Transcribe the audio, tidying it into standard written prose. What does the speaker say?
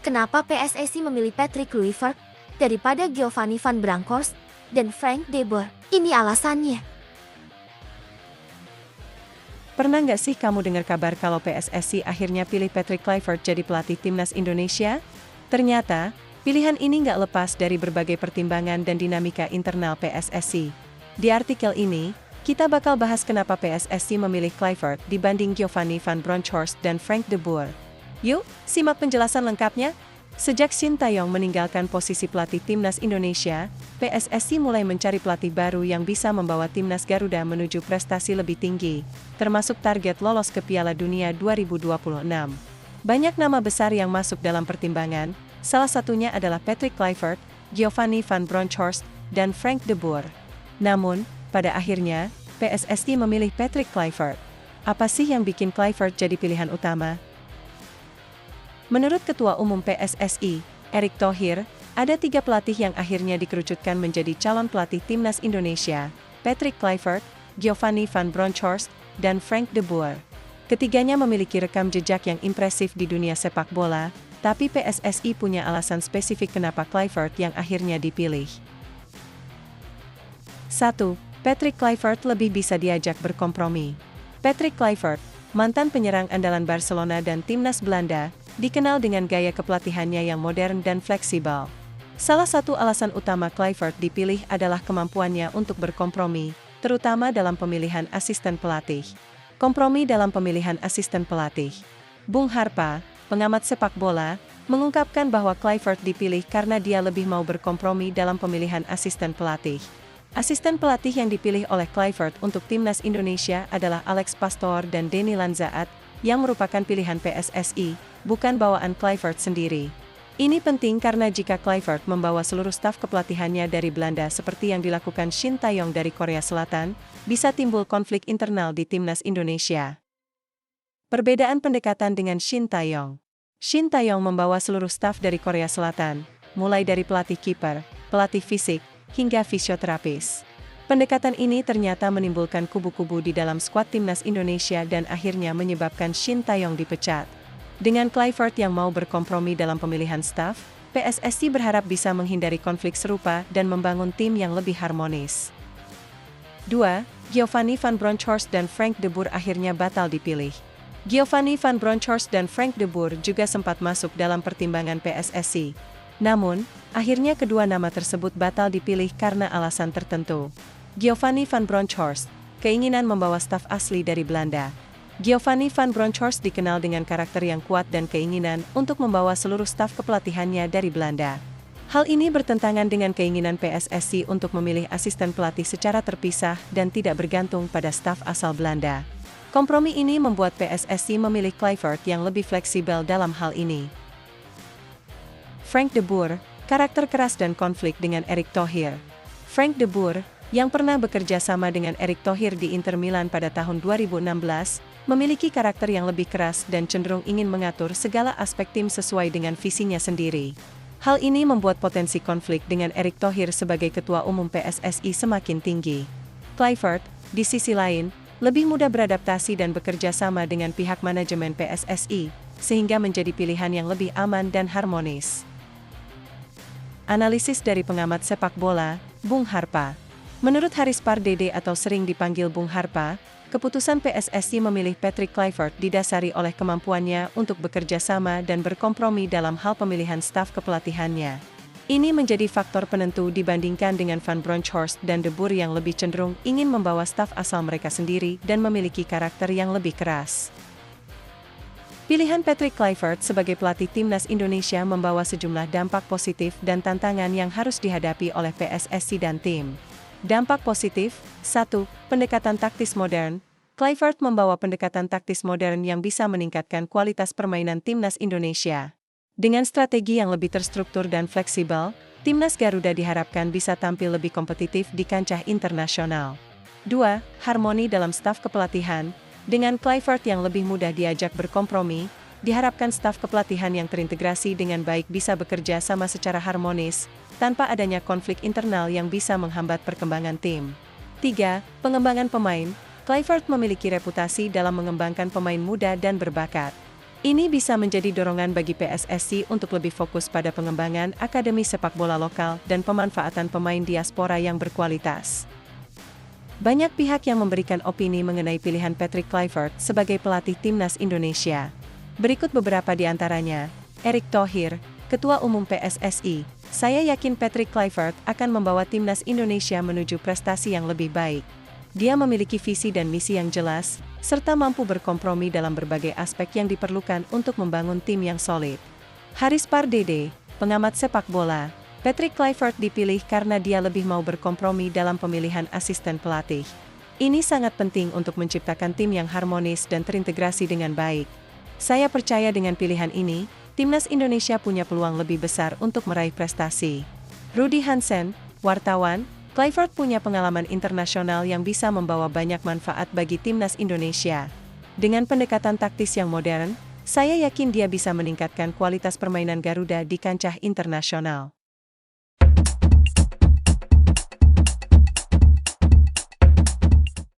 Kenapa PSSI memilih Patrick Kluivert daripada Giovanni Van Bronckhorst dan Frank de Boer? Ini alasannya. Pernah nggak sih kamu dengar kabar kalau PSSI akhirnya pilih Patrick Kluivert jadi pelatih timnas Indonesia? Ternyata, pilihan ini nggak lepas dari berbagai pertimbangan dan dinamika internal PSSI. Di artikel ini, kita bakal bahas kenapa PSSI memilih Kluivert dibanding Giovanni Van Bronckhorst dan Frank de Boer. Yuk, simak penjelasan lengkapnya. Sejak Shin Tae-yong meninggalkan posisi pelatih timnas Indonesia, PSSI mulai mencari pelatih baru yang bisa membawa timnas Garuda menuju prestasi lebih tinggi, termasuk target lolos ke Piala Dunia 2026. Banyak nama besar yang masuk dalam pertimbangan, salah satunya adalah Patrick Kluivert, Giovanni Van Bronckhorst, dan Frank de Boer. Namun, pada akhirnya, PSSI memilih Patrick Kluivert. Apa sih yang bikin Kluivert jadi pilihan utama? Menurut Ketua Umum PSSI, Erick Thohir, ada 3 pelatih yang akhirnya dikerucutkan menjadi calon pelatih timnas Indonesia: Patrick Kluivert, Giovanni Van Bronckhorst, dan Frank de Boer. Ketiganya memiliki rekam jejak yang impresif di dunia sepak bola, tapi PSSI punya alasan spesifik kenapa Kluivert yang akhirnya dipilih. 1. Patrick Kluivert lebih bisa diajak berkompromi. Patrick Kluivert, mantan penyerang andalan Barcelona dan timnas Belanda, dikenal dengan gaya kepelatihannya yang modern dan fleksibel. Salah satu alasan utama Kluivert dipilih adalah kemampuannya untuk berkompromi, terutama dalam pemilihan asisten pelatih. Kompromi dalam pemilihan asisten pelatih. Bung Harpa, pengamat sepak bola, mengungkapkan bahwa Kluivert dipilih karena dia lebih mau berkompromi dalam pemilihan asisten pelatih. Asisten pelatih yang dipilih oleh Kluivert untuk timnas Indonesia adalah Alex Pastoor dan Denny Lanzaat, yang merupakan pilihan PSSI, bukan bawaan Kluivert sendiri. Ini penting karena jika Kluivert membawa seluruh staf kepelatihannya dari Belanda seperti yang dilakukan Shin Tae-yong dari Korea Selatan, bisa timbul konflik internal di timnas Indonesia. Perbedaan pendekatan dengan Shin Tae-yong. Shin Tae-yong membawa seluruh staf dari Korea Selatan, mulai dari pelatih kiper, pelatih fisik, hingga fisioterapis. Pendekatan ini ternyata menimbulkan kubu-kubu di dalam skuad timnas Indonesia dan akhirnya menyebabkan Shin Tae-yong dipecat. Dengan Kluivert yang mau berkompromi dalam pemilihan staf, PSSI berharap bisa menghindari konflik serupa dan membangun tim yang lebih harmonis. 2. Giovanni Van Bronckhorst dan Frank de Boer akhirnya batal dipilih. Giovanni Van Bronckhorst dan Frank de Boer juga sempat masuk dalam pertimbangan PSSI. Namun, akhirnya kedua nama tersebut batal dipilih karena alasan tertentu. Giovanni Van Bronckhorst, keinginan membawa staf asli dari Belanda. Giovanni Van Bronckhorst dikenal dengan karakter yang kuat dan keinginan untuk membawa seluruh staf kepelatihannya dari Belanda. Hal ini bertentangan dengan keinginan PSSI untuk memilih asisten pelatih secara terpisah dan tidak bergantung pada staf asal Belanda. Kompromi ini membuat PSSI memilih Kluivert yang lebih fleksibel dalam hal ini. Frank de Boer, karakter keras dan konflik dengan Erick Thohir. Frank de Boer, yang pernah bekerja sama dengan Erick Thohir di Inter Milan pada tahun 2016, memiliki karakter yang lebih keras dan cenderung ingin mengatur segala aspek tim sesuai dengan visinya sendiri. Hal ini membuat potensi konflik dengan Erick Thohir sebagai Ketua Umum PSSI semakin tinggi. Kluivert, di sisi lain, lebih mudah beradaptasi dan bekerja sama dengan pihak manajemen PSSI, sehingga menjadi pilihan yang lebih aman dan harmonis. Analisis dari pengamat sepak bola, Bung Harpa. Menurut Haris Pardede atau sering dipanggil Bung Harpa, keputusan PSSI memilih Patrick Kluivert didasari oleh kemampuannya untuk bekerja sama dan berkompromi dalam hal pemilihan staf kepelatihannya. Ini menjadi faktor penentu dibandingkan dengan Van Bronckhorst dan de Boer yang lebih cenderung ingin membawa staf asal mereka sendiri dan memiliki karakter yang lebih keras. Pilihan Patrick Kluivert sebagai pelatih timnas Indonesia membawa sejumlah dampak positif dan tantangan yang harus dihadapi oleh PSSI dan tim. Dampak positif, 1. Pendekatan taktis modern. Kluivert membawa pendekatan taktis modern yang bisa meningkatkan kualitas permainan timnas Indonesia. Dengan strategi yang lebih terstruktur dan fleksibel, timnas Garuda diharapkan bisa tampil lebih kompetitif di kancah internasional. 2. Harmoni dalam staf kepelatihan. Dengan Kluivert yang lebih mudah diajak berkompromi, diharapkan staf kepelatihan yang terintegrasi dengan baik bisa bekerja sama secara harmonis, tanpa adanya konflik internal yang bisa menghambat perkembangan tim. 3. Pengembangan pemain. Kluivert memiliki reputasi dalam mengembangkan pemain muda dan berbakat. Ini bisa menjadi dorongan bagi PSSI untuk lebih fokus pada pengembangan akademi sepak bola lokal dan pemanfaatan pemain diaspora yang berkualitas. Banyak pihak yang memberikan opini mengenai pilihan Patrick Kluivert sebagai pelatih timnas Indonesia. Berikut beberapa di antaranya. Erick Thohir, Ketua Umum PSSI, "Saya yakin Patrick Kluivert akan membawa timnas Indonesia menuju prestasi yang lebih baik. Dia memiliki visi dan misi yang jelas, serta mampu berkompromi dalam berbagai aspek yang diperlukan untuk membangun tim yang solid." Haris Pardede, pengamat sepak bola, "Patrick Kluivert dipilih karena dia lebih mau berkompromi dalam pemilihan asisten pelatih. Ini sangat penting untuk menciptakan tim yang harmonis dan terintegrasi dengan baik. Saya percaya dengan pilihan ini, timnas Indonesia punya peluang lebih besar untuk meraih prestasi." Rudy Hansen, wartawan, "Kluivert punya pengalaman internasional yang bisa membawa banyak manfaat bagi timnas Indonesia. Dengan pendekatan taktis yang modern, saya yakin dia bisa meningkatkan kualitas permainan Garuda di kancah internasional."